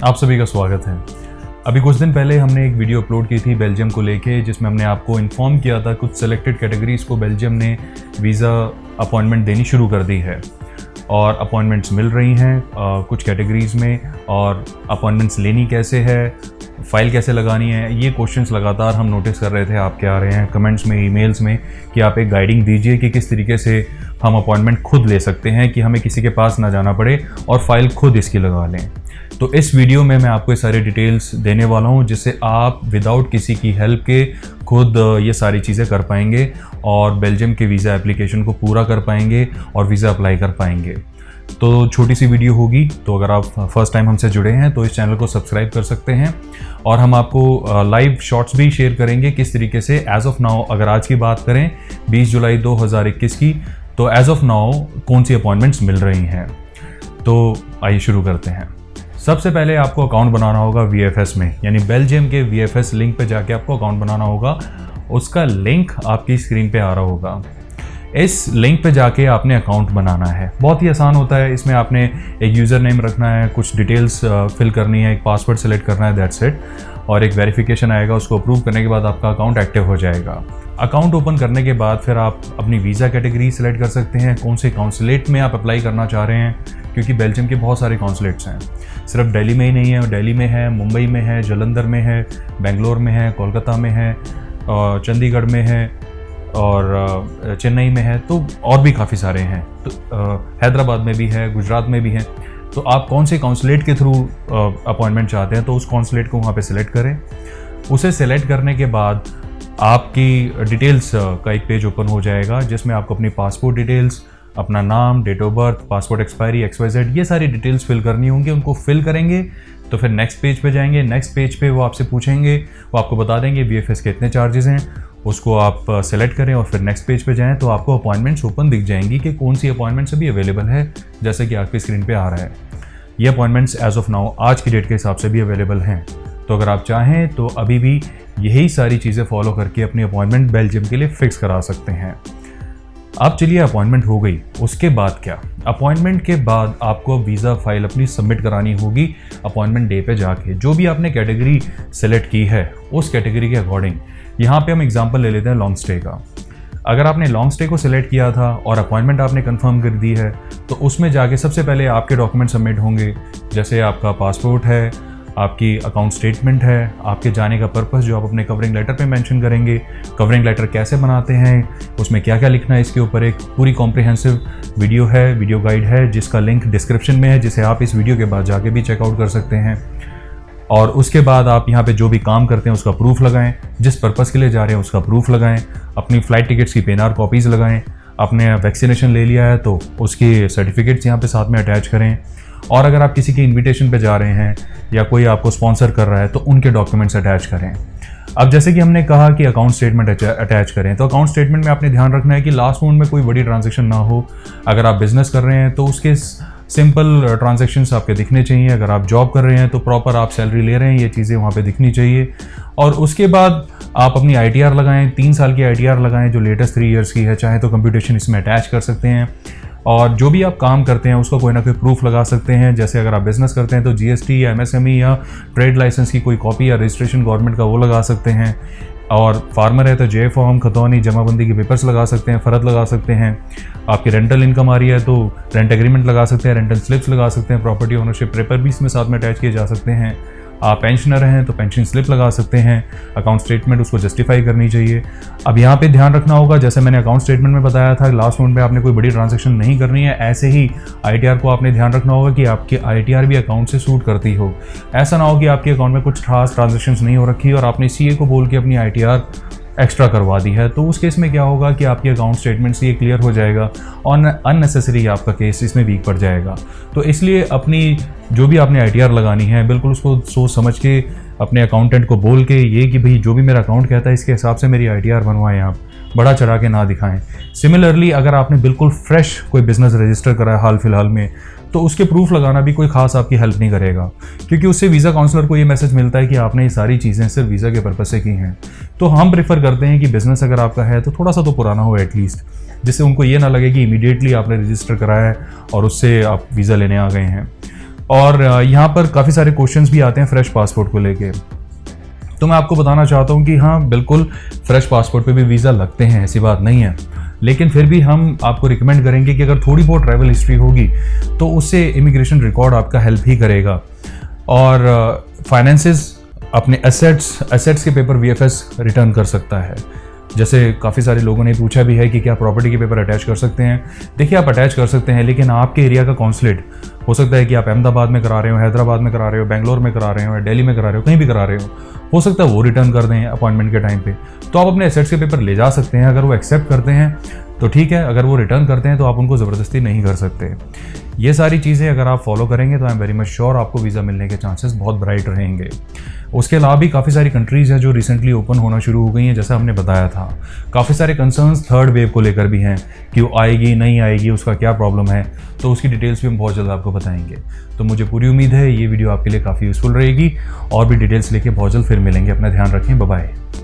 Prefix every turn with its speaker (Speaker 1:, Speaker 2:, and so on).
Speaker 1: आप सभी का स्वागत है। अभी कुछ दिन पहले हमने एक वीडियो अपलोड की थी बेल्जियम को लेके, जिसमें हमने आपको इन्फॉर्म किया था कुछ सेलेक्टेड कैटेगरीज़ को बेल्जियम ने वीज़ा अपॉइंटमेंट देनी शुरू कर दी है और अपॉइंटमेंट्स मिल रही हैं कुछ कैटेगरीज़ में। और अपॉइंटमेंट्स लेनी कैसे है, फ़ाइल कैसे लगानी है, ये क्वेश्चंस लगातार हम नोटिस कर रहे थे आपके आ रहे हैं कमेंट्स में, ईमेल्स में कि आप एक गाइडिंग दीजिए कि किस तरीके से हम अपॉइंटमेंट खुद ले सकते हैं कि हमें किसी के पास ना जाना पड़े और फाइल खुद इसकी लगा लें। तो इस वीडियो में मैं आपको ये सारे डिटेल्स देने वाला हूँ जिससे आप विदाउट किसी की हेल्प के खुद ये सारी चीज़ें कर पाएंगे और बेल्जियम के वीज़ा एप्लीकेशन को पूरा कर पाएंगे और वीज़ा अप्लाई कर पाएंगे। तो छोटी सी वीडियो होगी, तो अगर आप फर्स्ट टाइम हमसे जुड़े हैं तो इस चैनल को सब्सक्राइब कर सकते हैं और हम आपको लाइव शॉर्ट्स भी शेयर करेंगे किस तरीके से एज ऑफ नाउ, अगर आज की बात करें 20 जुलाई 2021 की, तो एज ऑफ नाउ कौन सी अपॉइंटमेंट्स मिल रही हैं। तो आइए शुरू करते हैं। सबसे पहले आपको अकाउंट बनाना होगा VFS में, यानी बेल्जियम के VFS लिंक पे जाके आपको अकाउंट बनाना होगा। उसका लिंक आपकी स्क्रीन पे आ रहा होगा। इस लिंक पे जाके आपने अकाउंट बनाना है। बहुत ही आसान होता है। इसमें आपने एक यूज़र नेम रखना है, कुछ डिटेल्स फिल करनी है, एक पासवर्ड सेलेक्ट करना है, दैट्स इट। और एक वेरिफिकेशन आएगा, उसको अप्रूव करने के बाद आपका अकाउंट एक्टिव हो जाएगा। अकाउंट ओपन करने के बाद फिर आप अपनी वीज़ा कैटेगरी सेलेक्ट कर सकते हैं, कौन से काउंसलेट में आप अप्लाई करना चाह रहे हैं, क्योंकि बेल्जियम के बहुत सारे काउंसलेट्स हैं। सिर्फ दिल्ली में ही नहीं है, दिल्ली में है, मुंबई में है, जलंधर में है, बेंगलोर में है, कोलकाता में है, चंडीगढ़ में है और चेन्नई में है, तो और भी काफ़ी सारे हैं। तो हैदराबाद में भी है, गुजरात में भी है। तो आप कौन से काउंसलेट के थ्रू अपॉइंटमेंट चाहते हैं तो उस काउंसलेट को वहाँ पे सिलेक्ट करें। उसे सेलेक्ट करने के बाद आपकी डिटेल्स का एक पेज ओपन हो जाएगा जिसमें आपको अपनी पासपोर्ट डिटेल्स, अपना नाम, date of birth, passport expiry, XYZ, ये सारी डिटेल्स फिल करनी होंगी। उनको फिल करेंगे तो फिर नेक्स्ट पेज पे जाएंगे। नेक्स्ट पेज पे वो आपसे पूछेंगे, वो आपको बता देंगे VFS के इतने चार्जेस हैं, उसको आप सेलेक्ट करें और फिर नेक्स्ट पेज पे जाएं तो आपको अपॉइंटमेंट्स ओपन दिख जाएंगी कि कौन सी अपॉइंटमेंट्स अभी अवेलेबल है, जैसे कि आपकी स्क्रीन पे आ रहा है। ये अपॉइंटमेंट्स एज ऑफ नाउ आज की डेट के हिसाब से भी अवेलेबल हैं। तो अगर आप चाहें तो अभी भी यही सारी चीज़ें फॉलो करके अपनी अपॉइंटमेंट बेल्जियम के लिए फिक्स करा सकते हैं। अब चलिए, अपॉइंटमेंट हो गई, उसके बाद क्या? अपॉइंटमेंट के बाद आपको वीज़ा फाइल अपनी सबमिट करानी होगी अपॉइंटमेंट डे पे जाके। जो भी आपने कैटेगरी सेलेक्ट की है उस कैटेगरी के अकॉर्डिंग, यहाँ पे हम एग्जांपल ले लेते हैं लॉन्ग स्टे का। अगर आपने लॉन्ग स्टे को सिलेक्ट किया था और अपॉइंटमेंट आपने कंफर्म कर दी है तो उसमें जाके सबसे पहले आपके डॉक्यूमेंट सबमिट होंगे, जैसे आपका पासपोर्ट है, आपकी अकाउंट स्टेटमेंट है, आपके जाने का पर्पस जो आप अपने कवरिंग लेटर पे मेंशन करेंगे, कवरिंग लेटर कैसे बनाते हैं, उसमें क्या क्या लिखना है, इसके ऊपर एक पूरी कॉम्प्रिहेंसिव वीडियो है, वीडियो गाइड है जिसका लिंक डिस्क्रिप्शन में है, जिसे आप इस वीडियो के बाद जाके भी चेकआउट कर सकते हैं। और उसके बाद आप यहाँ पे जो भी काम करते हैं उसका प्रूफ लगाएं, जिस पर्पस के लिए जा रहे हैं उसका प्रूफ लगाएं, अपनी फ़्लाइट टिकट्स की PNR कॉपीज़ लगाएं, आपने वैक्सीनेशन ले लिया है तो उसकी सर्टिफिकेट्स यहाँ पे साथ में अटैच करें। और अगर आप किसी की इनविटेशन पे जा रहे हैं या कोई आपको स्पॉन्सर कर रहा है तो उनके डॉक्यूमेंट्स अटैच करें। अब जैसे कि हमने कहा कि अकाउंट स्टेटमेंट अटैच करें, तो अकाउंट स्टेटमेंट में आपने ध्यान रखना है कि लास्ट मोमेंट में कोई बड़ी ट्रांजैक्शन ना हो। अगर आप बिजनेस कर रहे हैं तो उसके सिंपल ट्रांजैक्शंस आपके दिखने चाहिए। अगर आप जॉब कर रहे हैं तो प्रॉपर आप सैलरी ले रहे हैं, ये चीज़ें वहाँ पे दिखनी चाहिए। और उसके बाद आप अपनी ITR लगाएं, 3 साल की ITR लगाएं जो लेटेस्ट 3 ईयर्स की है, चाहे तो कंप्यूटेशन इसमें अटैच कर सकते हैं। और जो भी आप काम करते हैं उसका कोई ना कोई प्रूफ लगा सकते हैं, जैसे अगर आप बिज़नेस करते हैं तो GST या MSME या ट्रेड लाइसेंस की कोई कॉपी या रजिस्ट्रेशन गवर्नमेंट का वो लगा सकते हैं। और फार्मर है तो J फॉर्म, खतौनी, जमाबंदी के पेपर्स लगा सकते हैं, फ़र्द लगा सकते हैं। आपकी रेंटल इनकम आ रही है तो रेंट एग्रीमेंट लगा सकते हैं, रेंटल स्लिप्स लगा सकते हैं, प्रॉपर्टी ओनरशिप पेपर भी इसमें साथ में अटैच किए जा सकते हैं। आप पेंशनर हैं तो पेंशन स्लिप लगा सकते हैं। अकाउंट स्टेटमेंट उसको जस्टिफाई करनी चाहिए। अब यहाँ पे ध्यान रखना होगा, जैसे मैंने अकाउंट स्टेटमेंट में बताया था, लास्ट मोमेंट में आपने कोई बड़ी ट्रांजैक्शन नहीं करनी है। ऐसे ही ITR को आपने ध्यान रखना होगा कि आपकी ITR भी अकाउंट से सूट करती हो। ऐसा ना हो कि आपके अकाउंट में कुछ खास ट्रांजेक्शन्स नहीं हो रखी और आपने CA को बोल के अपनी ITR एक्स्ट्रा करवा दी है, तो उस केस में क्या होगा कि आपकी अकाउंट स्टेटमेंट से ये क्लियर हो जाएगा और अननेसेसरी आपका केस इसमें वीक पड़ जाएगा। तो इसलिए अपनी जो भी आपने ITR लगानी है बिल्कुल उसको सोच समझ के अपने अकाउंटेंट को बोल के ये कि भाई जो भी मेरा अकाउंट कहता है इसके हिसाब से मेरी ITR बनवाएं, आप बड़ा चढ़ा के ना दिखाएं। सिमिलरली अगर आपने बिल्कुल फ्रेश कोई बिज़नेस रजिस्टर करा है हाल फिलहाल में, तो उसके प्रूफ लगाना भी कोई खास आपकी हेल्प नहीं करेगा, क्योंकि उससे वीज़ा काउंसलर को ये मैसेज मिलता है कि आपने ये सारी चीज़ें सिर्फ वीज़ा के पर्पस से की हैं। तो हम प्रेफर करते हैं कि बिज़नेस अगर आपका है तो थोड़ा सा तो पुराना हो एटलीस्ट, जिससे उनको ये ना लगे कि इमीडिएटली आपने रजिस्टर कराया है और उससे आप वीज़ा लेने आ गए हैं। और यहाँ पर काफ़ी सारे क्वेश्चंस भी आते हैं फ्रेश पासपोर्ट को लेके। तो मैं आपको बताना चाहता हूँ कि हाँ बिल्कुल फ्रेश पासपोर्ट पे भी वीज़ा लगते हैं, ऐसी बात नहीं है, लेकिन फिर भी हम आपको रिकमेंड करेंगे कि अगर थोड़ी बहुत ट्रैवल हिस्ट्री होगी तो उससे इमिग्रेशन रिकॉर्ड आपका हेल्प ही करेगा। और फाइनेंसेस, अपने एसेट्स के पेपर वीएफएस रिटर्न कर सकता है। जैसे काफ़ी सारे लोगों ने पूछा भी है कि क्या प्रॉपर्टी के पेपर अटैच कर सकते हैं। देखिए आप अटैच कर सकते हैं, लेकिन आपके एरिया का कॉन्सुलेट हो सकता है कि आप अहमदाबाद में करा रहे हो, हैदराबाद में करा रहे हो, बेंगलोर में करा रहे हो, या दिल्ली में करा रहे हो, कहीं भी करा रहे हो सकता है वो रिटर्न कर दें अपॉइंटमेंट के टाइम पे। तो आप अपने एसेट्स के पेपर ले जा सकते हैं, अगर वो एक्सेप्ट करते हैं तो ठीक है, अगर वो रिटर्न करते हैं तो आप उनको ज़बरदस्ती नहीं कर सकते। ये सारी चीज़ें अगर आप फॉलो करेंगे तो I am very much sure आपको वीज़ा मिलने के चांसेस बहुत ब्राइट रहेंगे। उसके अलावा भी काफ़ी सारी कंट्रीज़ हैं जो रिसेंटली ओपन होना शुरू हो गई हैं, जैसा हमने बताया था। काफ़ी सारे कंसर्न्स थर्ड वेव को लेकर भी हैं कि वो आएगी नहीं आएगी, उसका क्या प्रॉब्लम है, तो उसकी डिटेल्स भी हम बहुत जल्द आपको बताएंगे। तो मुझे पूरी उम्मीद है ये वीडियो आपके लिए काफ़ी यूज़फुल रहेगी, और भी डिटेल्स लेके बहुत जल्द फिर मिलेंगे। अपना ध्यान रखें, बाय बाय।